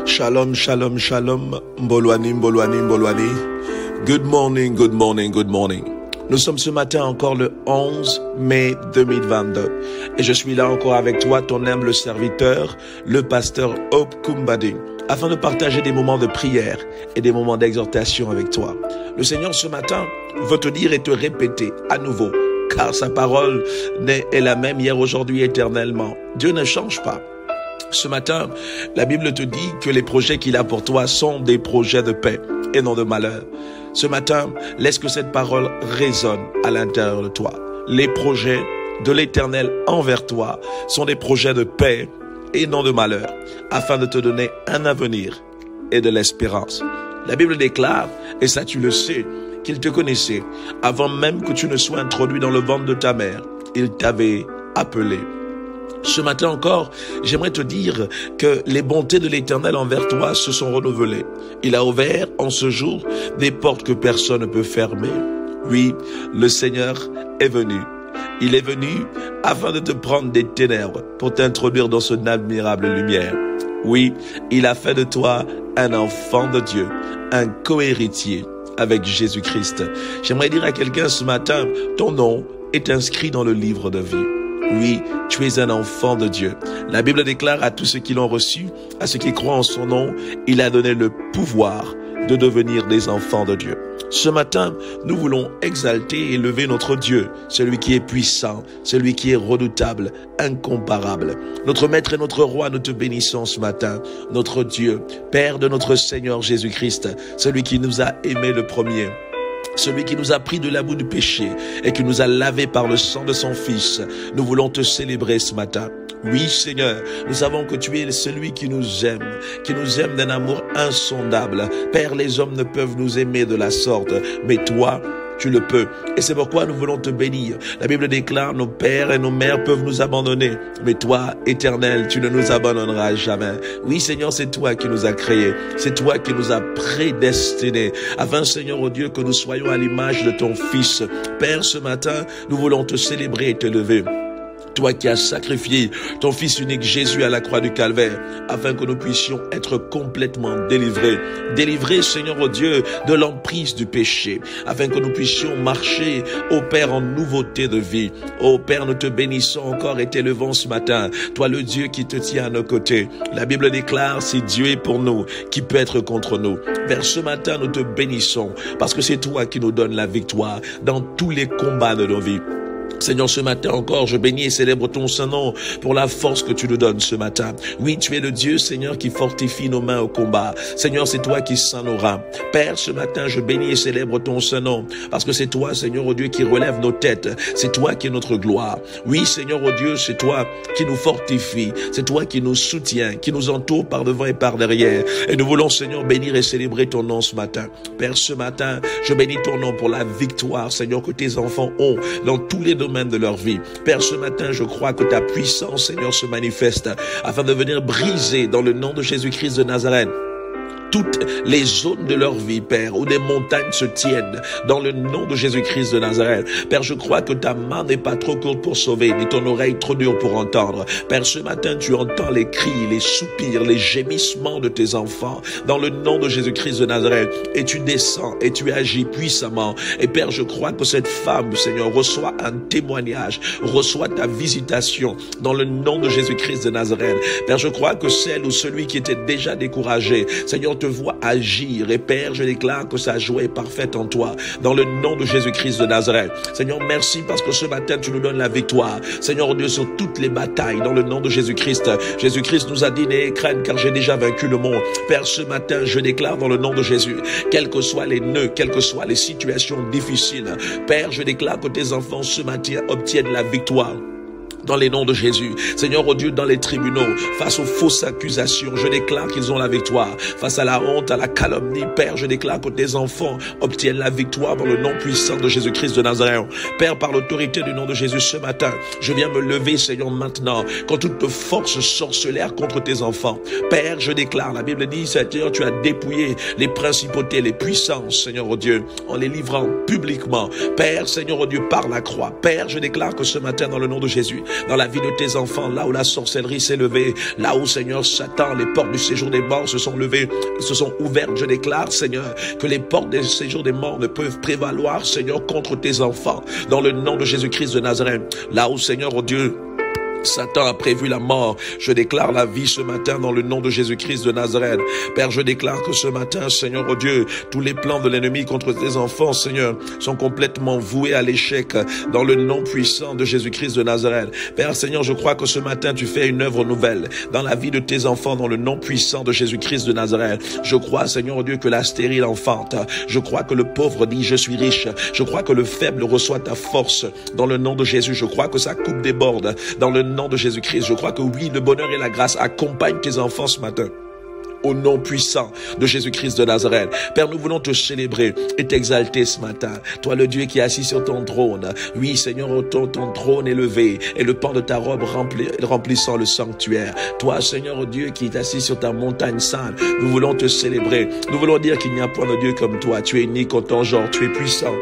Shalom, shalom, shalom. Mbolwani, mbolwani, mbolwani. Good morning, good morning, good morning. Nous sommes ce matin encore le 11 mai 2022. Et je suis là encore avec toi, ton humble serviteur, le pasteur Hope Kumbadi, afin de partager des moments de prière et des moments d'exhortation avec toi. Le Seigneur ce matin veut te dire et te répéter à nouveau, car sa parole est la même hier, aujourd'hui, éternellement. Dieu ne change pas. Ce matin, la Bible te dit que les projets qu'il a pour toi sont des projets de paix et non de malheur. Ce matin, laisse que cette parole résonne à l'intérieur de toi. Les projets de l'Éternel envers toi sont des projets de paix et non de malheur, afin de te donner un avenir et de l'espérance. La Bible déclare, et ça tu le sais, qu'il te connaissait avant même que tu ne sois introduit dans le ventre de ta mère. Il t'avait appelé. Ce matin encore, j'aimerais te dire que les bontés de l'Éternel envers toi se sont renouvelées. Il a ouvert en ce jour des portes que personne ne peut fermer. Oui, le Seigneur est venu. Il est venu afin de te prendre des ténèbres pour t'introduire dans son admirable lumière. Oui, il a fait de toi un enfant de Dieu, un co-héritier avec Jésus-Christ. J'aimerais dire à quelqu'un ce matin, ton nom est inscrit dans le livre de vie. Oui, tu es un enfant de Dieu. La Bible déclare à tous ceux qui l'ont reçu, à ceux qui croient en son nom, il a donné le pouvoir de devenir des enfants de Dieu. Ce matin, nous voulons exalter et élever notre Dieu, celui qui est puissant, celui qui est redoutable, incomparable. Notre Maître et notre Roi, nous te bénissons ce matin. Notre Dieu, Père de notre Seigneur Jésus-Christ, celui qui nous a aimés le premier. Celui qui nous a pris de la boue du péché et qui nous a lavé par le sang de son Fils. Nous voulons te célébrer ce matin. Oui, Seigneur, nous savons que tu es celui qui nous aime d'un amour insondable. Père, les hommes ne peuvent nous aimer de la sorte, mais toi, tu le peux. Et c'est pourquoi nous voulons te bénir. La Bible déclare, nos pères et nos mères peuvent nous abandonner. Mais toi, Éternel, tu ne nous abandonneras jamais. Oui, Seigneur, c'est toi qui nous as créés. C'est toi qui nous as prédestinés. Afin, Seigneur, oh Dieu, que nous soyons à l'image de ton Fils. Père, ce matin, nous voulons te célébrer et te lever. Toi qui as sacrifié ton Fils unique Jésus à la croix du Calvaire, afin que nous puissions être complètement délivrés. Délivrés, Seigneur, oh Dieu, de l'emprise du péché, afin que nous puissions marcher, ô Père, en nouveauté de vie. Ô Père, nous te bénissons encore et t'élevons ce matin. Toi, le Dieu qui te tient à nos côtés. La Bible déclare, si Dieu est pour nous, qui peut être contre nous? Vers ce matin, nous te bénissons, parce que c'est toi qui nous donnes la victoire dans tous les combats de nos vies. Seigneur, ce matin encore, je bénis et célèbre ton Saint-Nom pour la force que tu nous donnes ce matin. Oui, tu es le Dieu, Seigneur, qui fortifie nos mains au combat. Seigneur, c'est toi qui sens nos reins. Père, ce matin, je bénis et célèbre ton Saint-Nom parce que c'est toi, Seigneur, oh Dieu, qui relève nos têtes. C'est toi qui es notre gloire. Oui, Seigneur, oh Dieu, c'est toi qui nous fortifie. C'est toi qui nous soutient, qui nous entoure par devant et par derrière. Et nous voulons, Seigneur, bénir et célébrer ton nom ce matin. Père, ce matin, je bénis ton nom pour la victoire, Seigneur, que tes enfants ont dans tous les domaines de leur vie. Père, ce matin, je crois que ta puissance, Seigneur, se manifeste afin de venir briser dans le nom de Jésus-Christ de Nazareth toutes les zones de leur vie, Père, où des montagnes se tiennent dans le nom de Jésus-Christ de Nazareth. Père, je crois que ta main n'est pas trop courte pour sauver, ni ton oreille trop dure pour entendre. Père, ce matin, tu entends les cris, les soupirs, les gémissements de tes enfants dans le nom de Jésus-Christ de Nazareth. Et tu descends et tu agis puissamment. Et Père, je crois que cette femme, Seigneur, reçoit un témoignage, reçoit ta visitation dans le nom de Jésus-Christ de Nazareth. Père, je crois que celle ou celui qui était déjà découragé, Seigneur, te vois agir. Et Père, je déclare que sa joie est parfaite en toi, dans le nom de Jésus-Christ de Nazareth. Seigneur, merci parce que ce matin, tu nous donnes la victoire. Seigneur, Dieu, sur toutes les batailles, dans le nom de Jésus-Christ. Jésus-Christ nous a dit, n'ayez crainte, car j'ai déjà vaincu le monde. Père, ce matin, je déclare dans le nom de Jésus, quels que soient les nœuds, quelles que soient les situations difficiles, Père, je déclare que tes enfants ce matin obtiennent la victoire. Dans les noms de Jésus. Seigneur, oh Dieu, dans les tribunaux, face aux fausses accusations, je déclare qu'ils ont la victoire. Face à la honte, à la calomnie, Père, je déclare que tes enfants obtiennent la victoire dans le nom puissant de Jésus-Christ de Nazareth. Père, par l'autorité du nom de Jésus ce matin, je viens me lever, Seigneur, maintenant, contre toute force sorcelère contre tes enfants. Père, je déclare, la Bible dit, Seigneur, tu as dépouillé les principautés, les puissances, Seigneur, oh Dieu, en les livrant publiquement. Père, Seigneur, oh Dieu, par la croix. Père, je déclare que ce matin, dans le nom de Jésus, dans la vie de tes enfants, là où la sorcellerie s'est levée, là où, Seigneur, Satan, les portes du séjour des morts se sont levées, se sont ouvertes. Je déclare, Seigneur, que les portes du séjour des morts ne peuvent prévaloir, Seigneur, contre tes enfants, dans le nom de Jésus-Christ de Nazareth. Là où, Seigneur, oh Dieu, Satan a prévu la mort, je déclare la vie ce matin dans le nom de Jésus-Christ de Nazareth. Père, je déclare que ce matin, Seigneur, oh Dieu, tous les plans de l'ennemi contre tes enfants, Seigneur, sont complètement voués à l'échec dans le nom puissant de Jésus-Christ de Nazareth. Père, Seigneur, je crois que ce matin, tu fais une œuvre nouvelle dans la vie de tes enfants dans le nom puissant de Jésus-Christ de Nazareth. Je crois, Seigneur, oh Dieu, que la stérile enfante. Je crois que le pauvre dit, je suis riche. Je crois que le faible reçoit ta force dans le nom de Jésus. Je crois que sa coupe déborde dans le nom de Jésus-Christ. Je crois que oui, le bonheur et la grâce accompagnent tes enfants ce matin. Au nom puissant de Jésus-Christ de Nazareth. Père, nous voulons te célébrer et t'exalter ce matin. Toi, le Dieu qui est assis sur ton trône. Oui, Seigneur, ton trône est levé et le pan de ta robe remplissant le sanctuaire. Toi, Seigneur Dieu, qui est assis sur ta montagne sainte, nous voulons te célébrer. Nous voulons dire qu'il n'y a point de Dieu comme toi. Tu es unique en ton genre. Tu es puissant.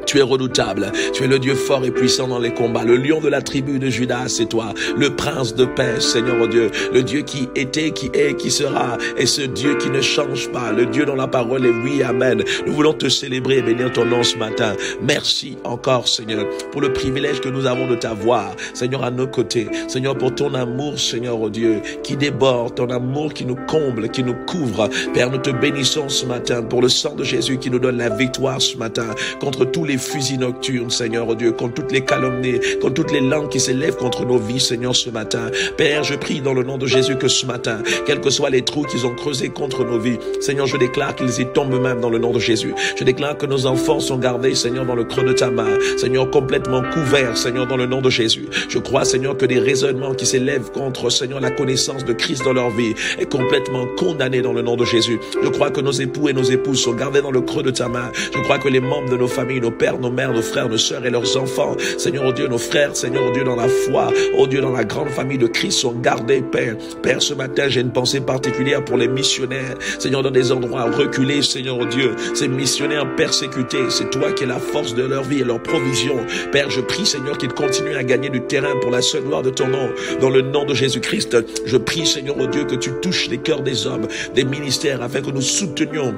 Tu es redoutable, tu es le Dieu fort et puissant dans les combats, le lion de la tribu de Judas, c'est toi, le prince de paix, Seigneur oh Dieu, le Dieu qui était, qui est, qui sera, et ce Dieu qui ne change pas, le Dieu dont la parole est oui, amen. Nous voulons te célébrer et bénir ton nom ce matin. Merci encore, Seigneur, pour le privilège que nous avons de t'avoir, Seigneur, à nos côtés, Seigneur, pour ton amour, Seigneur oh Dieu, qui déborde, ton amour qui nous comble, qui nous couvre. Père, nous te bénissons ce matin pour le sang de Jésus qui nous donne la victoire ce matin contre tous les fusils nocturnes, Seigneur, oh Dieu, contre toutes les calomnies, contre toutes les langues qui s'élèvent contre nos vies, Seigneur, ce matin. Père, je prie dans le nom de Jésus que ce matin, quels que soient les trous qu'ils ont creusés contre nos vies, Seigneur, je déclare qu'ils y tombent même dans le nom de Jésus. Je déclare que nos enfants sont gardés, Seigneur, dans le creux de ta main, Seigneur, complètement couverts, Seigneur, dans le nom de Jésus. Je crois, Seigneur, que des raisonnements qui s'élèvent contre, Seigneur, la connaissance de Christ dans leur vie est complètement condamné dans le nom de Jésus. Je crois que nos époux et nos épouses sont gardés dans le creux de ta main. Je crois que les membres de nos familles, nos pères, nos mères, nos frères, nos sœurs et leurs enfants, Seigneur, oh Dieu, nos frères, Seigneur, oh Dieu, dans la foi, oh Dieu, dans la grande famille de Christ sont gardés, Père. Père, ce matin, j'ai une pensée particulière pour les missionnaires, Seigneur, dans des endroits reculés, Seigneur, oh Dieu, ces missionnaires persécutés, c'est toi qui es la force de leur vie et leur provision. Père, je prie, Seigneur, qu'ils continuent à gagner du terrain pour la seule gloire de ton nom, dans le nom de Jésus-Christ. Je prie, Seigneur, oh Dieu, que tu touches les cœurs des hommes, des ministères, afin que nous soutenions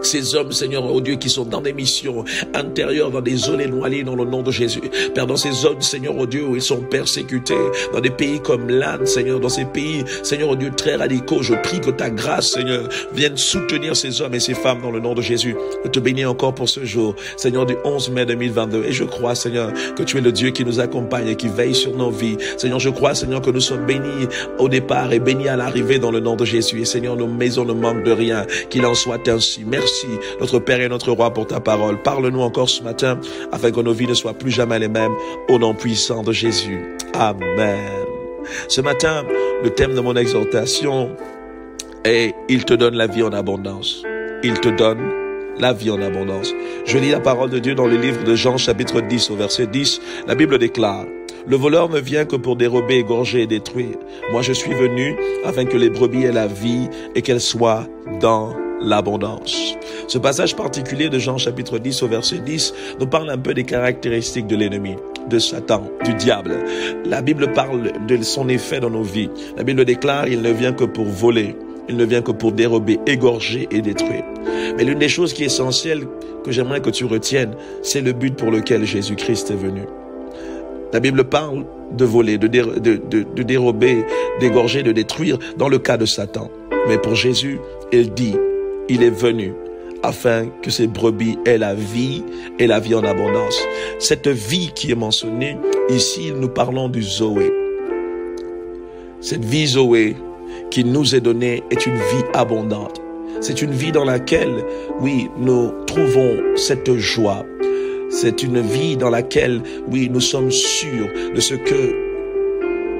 ces hommes, Seigneur, oh Dieu, qui sont dans des missions intérieures, dans des zones éloignées, dans le nom de Jésus. Père, dans ces zones, Seigneur, oh Dieu, où ils sont persécutés, dans des pays comme l'Inde, Seigneur, dans ces pays, Seigneur, oh Dieu, très radicaux, je prie que ta grâce, Seigneur, vienne soutenir ces hommes et ces femmes dans le nom de Jésus. Je te bénis encore pour ce jour, Seigneur, du 11 mai 2022. Et je crois, Seigneur, que tu es le Dieu qui nous accompagne et qui veille sur nos vies. Seigneur, je crois, Seigneur, que nous sommes bénis au départ et bénis à l'arrivée dans le nom de Jésus. Et Seigneur, nos maisons ne manquent de rien. Qu'il en soit ainsi. Merci, notre Père et notre Roi, pour ta parole. Parle-nous encore ce matin, afin que nos vies ne soient plus jamais les mêmes, au nom puissant de Jésus. Amen. Ce matin, le thème de mon exhortation est « Il te donne la vie en abondance ». Il te donne la vie en abondance. Je lis la parole de Dieu dans le livre de Jean, chapitre 10, au verset 10. La Bible déclare: « Le voleur ne vient que pour dérober, égorger et détruire. Moi, je suis venu afin que les brebis aient la vie et qu'elles soient dans l'abondance. » Ce passage particulier de Jean chapitre 10 au verset 10 nous parle un peu des caractéristiques de l'ennemi, de Satan, du diable. La Bible parle de son effet dans nos vies. La Bible déclare: il ne vient que pour voler, il ne vient que pour dérober, égorger et détruire. Mais l'une des choses qui est essentielle que j'aimerais que tu retiennes, c'est le but pour lequel Jésus-Christ est venu. La Bible parle de voler, de dérober, d'égorger, de détruire dans le cas de Satan. Mais pour Jésus, il dit: il est venu afin que ces brebis aient la vie et la vie en abondance. Cette vie qui est mentionnée ici, nous parlons du Zoé. Cette vie Zoé qui nous est donnée est une vie abondante. C'est une vie dans laquelle, oui, nous trouvons cette joie. C'est une vie dans laquelle, oui, nous sommes sûrs de ce que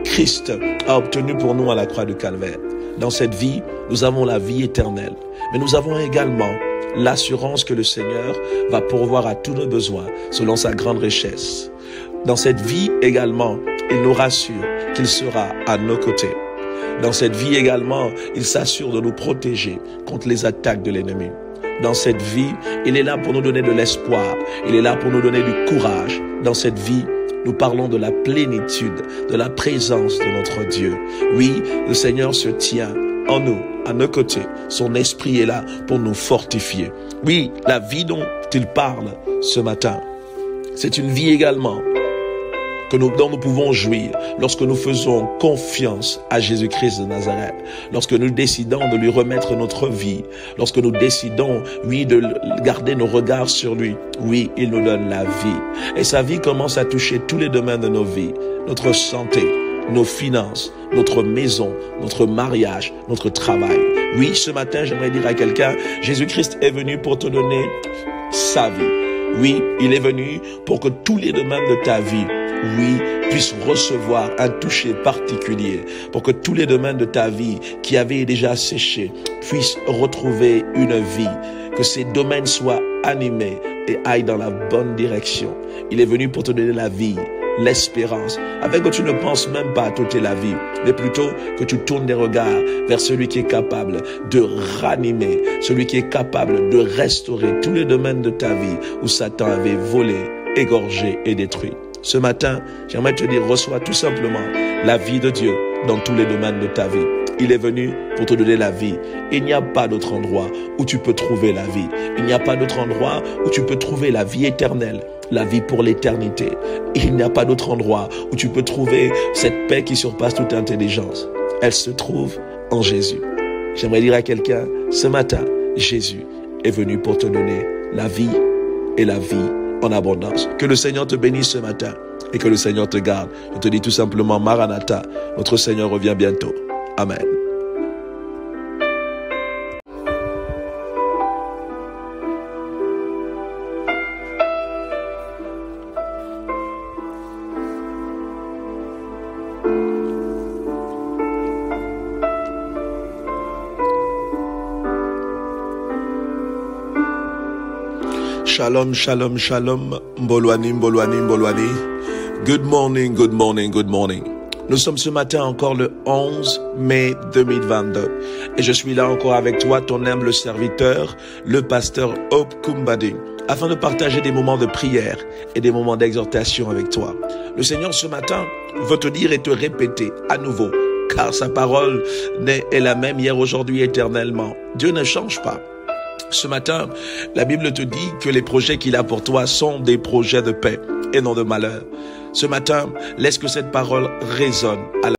Christ a obtenu pour nous à la croix du Calvaire. Dans cette vie, nous avons la vie éternelle. Mais nous avons également l'assurance que le Seigneur va pourvoir à tous nos besoins selon sa grande richesse. Dans cette vie également, il nous rassure qu'il sera à nos côtés. Dans cette vie également, il s'assure de nous protéger contre les attaques de l'ennemi. Dans cette vie, il est là pour nous donner de l'espoir. Il est là pour nous donner du courage. Dans cette vie, nous parlons de la plénitude, de la présence de notre Dieu. Oui, le Seigneur se tient en nous, à nos côtés. Son esprit est là pour nous fortifier. Oui, la vie dont il parle ce matin, c'est une vie également dont nous pouvons jouir lorsque nous faisons confiance à Jésus-Christ de Nazareth, lorsque nous décidons de lui remettre notre vie, lorsque nous décidons, oui, de garder nos regards sur lui. Oui, il nous donne la vie. Et sa vie commence à toucher tous les domaines de nos vies, notre santé, nos finances, notre maison, notre mariage, notre travail. Oui, ce matin, j'aimerais dire à quelqu'un, Jésus-Christ est venu pour te donner sa vie. Oui, il est venu pour que tous les domaines de ta vie, oui, puissent recevoir un toucher particulier, pour que tous les domaines de ta vie qui avaient déjà séché puissent retrouver une vie, que ces domaines soient animés et aillent dans la bonne direction. Il est venu pour te donner la vie, l'espérance, afin que tu ne penses même pas à toute la vie, mais plutôt que tu tournes des regards vers celui qui est capable de ranimer, celui qui est capable de restaurer tous les domaines de ta vie où Satan avait volé, égorgé et détruit. Ce matin, j'aimerais te dire, reçois tout simplement la vie de Dieu dans tous les domaines de ta vie. Il est venu pour te donner la vie. Il n'y a pas d'autre endroit où tu peux trouver la vie. Il n'y a pas d'autre endroit où tu peux trouver la vie éternelle, la vie pour l'éternité. Il n'y a pas d'autre endroit où tu peux trouver cette paix qui surpasse toute intelligence. Elle se trouve en Jésus. J'aimerais dire à quelqu'un, ce matin, Jésus est venu pour te donner la vie et la vie en abondance. Que le Seigneur te bénisse ce matin et que le Seigneur te garde. Je te dis tout simplement, Maranatha, notre Seigneur revient bientôt. Amen. Shalom, shalom, shalom. Mbolwani, mbolwani, mbolwani. Good morning, good morning, good morning. Nous sommes ce matin encore le 11 mai 2022. Et je suis là encore avec toi, ton humble serviteur, le pasteur Hope Kumbadi, afin de partager des moments de prière et des moments d'exhortation avec toi. Le Seigneur ce matin veut te dire et te répéter à nouveau, car sa parole est la même hier, aujourd'hui, éternellement. Dieu ne change pas. Ce matin, la Bible te dit que les projets qu'il a pour toi sont des projets de paix et non de malheur. Ce matin, laisse que cette parole résonne à la